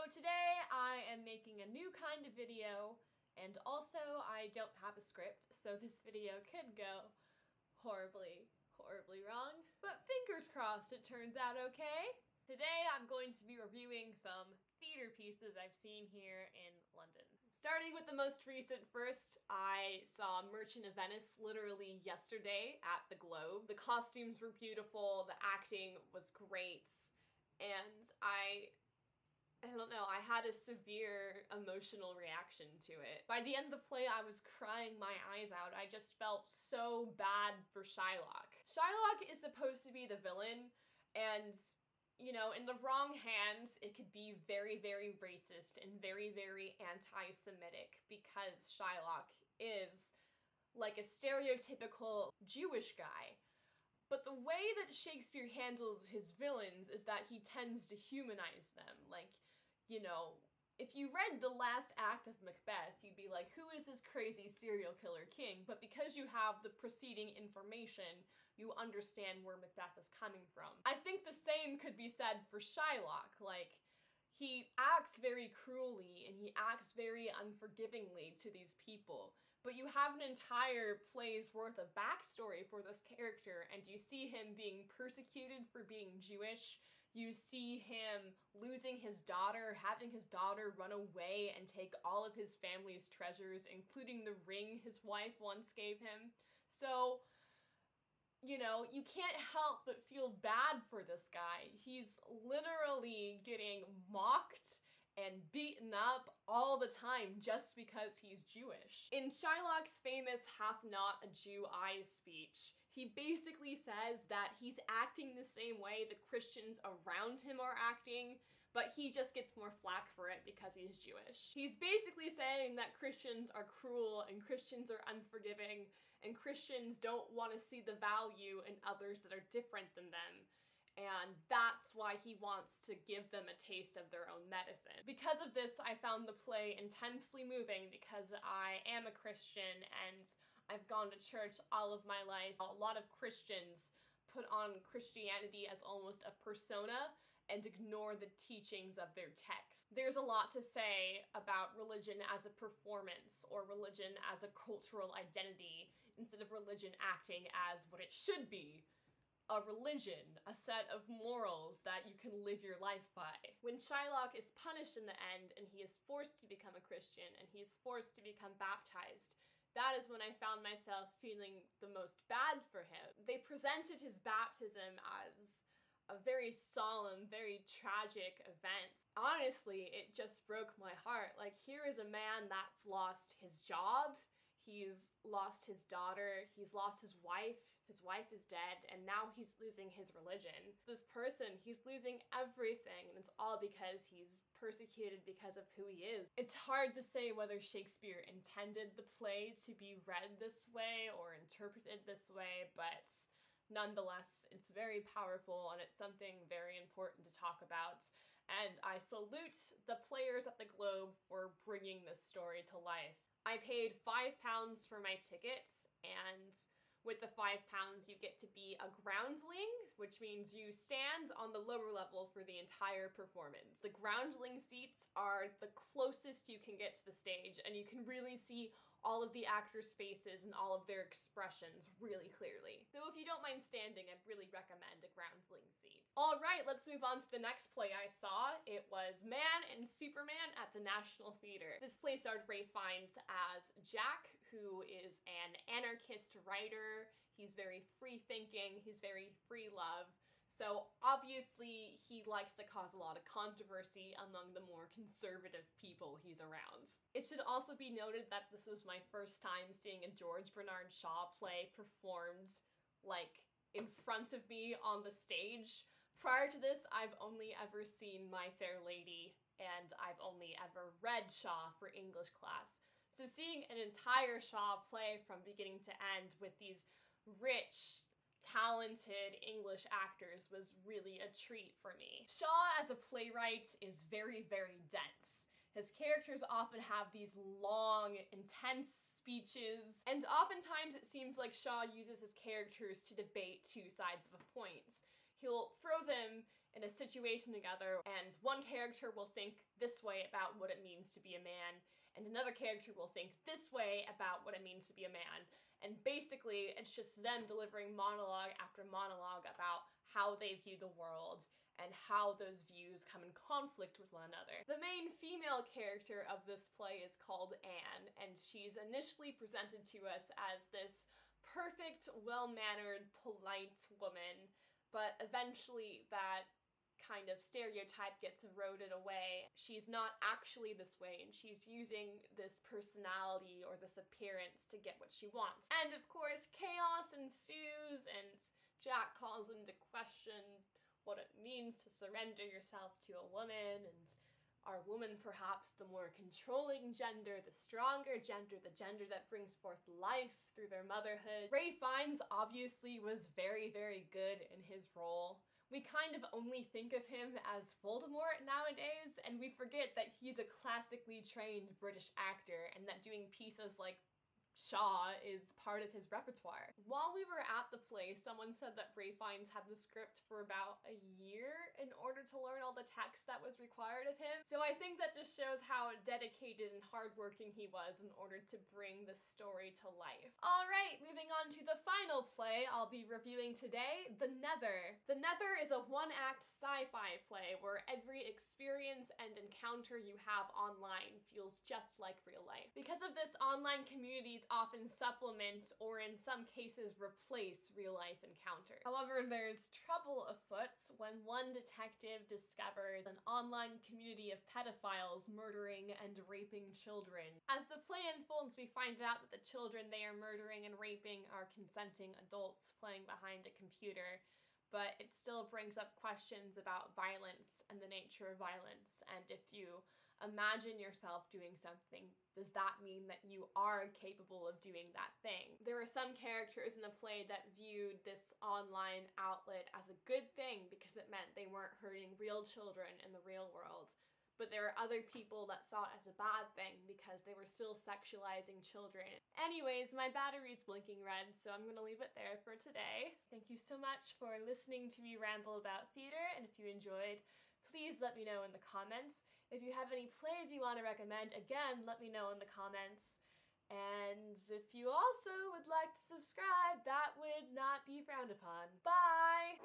So today I am making a new kind of video, and also I don't have a script, so this video could go horribly wrong. But fingers crossed it turns out okay. Today I'm going to be reviewing some theater pieces I've seen here in London. Starting with the most recent first, I saw Merchant of Venice literally yesterday at the Globe. The costumes were beautiful, the acting was great, and I don't know, I had a severe emotional reaction to it. By the end of the play, I was crying my eyes out. I just felt so bad for Shylock. Shylock is supposed to be the villain, and, you know, in the wrong hands, it could be very racist and very anti-Semitic, because Shylock is like a stereotypical Jewish guy. But the way that Shakespeare handles his villains is that he tends to humanize them. Like, you know, if you read the last act of Macbeth, you'd be like, who is this crazy serial killer king? But because you have the preceding information, you understand where Macbeth is coming from. I think the same could be said for Shylock. Like, he acts very cruelly and he acts very unforgivingly to these people, but you have an entire play's worth of backstory for this character, and you see him being persecuted for being Jewish, you see him losing his daughter, having his daughter run away and take all of his family's treasures, including the ring his wife once gave him. So, you know, you can't help but feel bad for this guy. He's literally getting mocked and beaten up all the time just because he's Jewish. In Shylock's famous "Hath not a Jew eyes" speech, he basically says that he's acting the same way the Christians around him are acting, but he just gets more flack for it because he's Jewish. He's basically saying that Christians are cruel and Christians are unforgiving and Christians don't want to see the value in others that are different than them. And that's why he wants to give them a taste of their own medicine. Because of this, I found the play intensely moving because I am a Christian and I've gone to church all of my life. A lot of Christians put on Christianity as almost a persona and ignore the teachings of their text. There's a lot to say about religion as a performance or religion as a cultural identity instead of religion acting as what it should be. A religion, a set of morals that you can live your life by. When Shylock is punished in the end and he is forced to become a Christian and he is forced to become baptized, that is when I found myself feeling the most bad for him. They presented his baptism as a very solemn, very tragic event. Honestly, it just broke my heart. Like, here is a man that's lost his job, he's lost his daughter, he's lost his wife is dead, and now he's losing his religion. This person, he's losing everything, and it's all because he's persecuted because of who he is. It's hard to say whether Shakespeare intended the play to be read this way or interpreted this way, but nonetheless, it's very powerful and it's something very important to talk about. And I salute the players at the Globe for bringing this story to life. I paid £5 for my tickets, and with the £5 you get to be a groundling, which means you stand on the lower level for the entire performance. The groundling seats are the closest you can get to the stage, and you can really see all of the actors' faces and all of their expressions really clearly. So if you don't mind standing, I'd really recommend a groundling seat. Alright, let's move on to the next play I saw. It was Man and Superman at the National Theatre. This play starred Ralph Fiennes as Jack, who is an anarchist writer. He's very free-thinking, he's very free-love. So obviously he likes to cause a lot of controversy among the more conservative people he's around. It should also be noted that this was my first time seeing a George Bernard Shaw play performed, like, in front of me on the stage. Prior to this, I've only ever seen My Fair Lady, and I've only ever read Shaw for English class. So seeing an entire Shaw play from beginning to end with these rich, talented English actors was really a treat for me. Shaw as a playwright is very dense. His characters often have these long, intense speeches, and oftentimes it seems like Shaw uses his characters to debate two sides of a point. He'll throw them in a situation together, and one character will think this way about what it means to be a man, and another character will think this way about what it means to be a man. And basically, it's just them delivering monologue after monologue about how they view the world and how those views come in conflict with one another. The main female character of this play is called Anne, and she's initially presented to us as this perfect, well-mannered, polite woman, but eventually that kind of stereotype gets eroded away. She's not actually this way, and she's using this personality or this appearance to get what she wants. And of course, chaos ensues, and Jack calls into question what it means to surrender yourself to a woman, and are women perhaps the more controlling gender, the stronger gender, the gender that brings forth life through their motherhood? Ralph Fiennes obviously was very, very good in his role. We kind of only think of him as Voldemort nowadays, and we forget that he's a classically trained British actor, and that doing pieces like Shaw is part of his repertoire. While we were at the play, someone said that Ralph Fiennes had the script for about a year in order to learn all the text that was required of him. So I think that just shows how dedicated and hardworking he was in order to bring the story to life. Alright, moving on to the final play I'll be reviewing today, The Nether. The Nether is a one-act sci-fi play where every experience and encounter you have online feels just like real life. Because of this, online communities often supplement, or in some cases replace, real-life encounters. However, there's trouble afoot when one detective discovers an online community of pedophiles murdering and raping children. As the play unfolds, we find out that the children they are murdering and raping are consenting adults playing behind a computer, but it still brings up questions about violence and the nature of violence, and if you imagine yourself doing something, does that mean that you are capable of doing that thing? There were some characters in the play that viewed this online outlet as a good thing because it meant they weren't hurting real children in the real world. But there are other people that saw it as a bad thing because they were still sexualizing children. Anyways, my battery's blinking red, so I'm gonna leave it there for today. Thank you so much for listening to me ramble about theater, and if you enjoyed, please let me know in the comments. If you have any plays you want to recommend, again, let me know in the comments. And if you also would like to subscribe, that would not be frowned upon. Bye!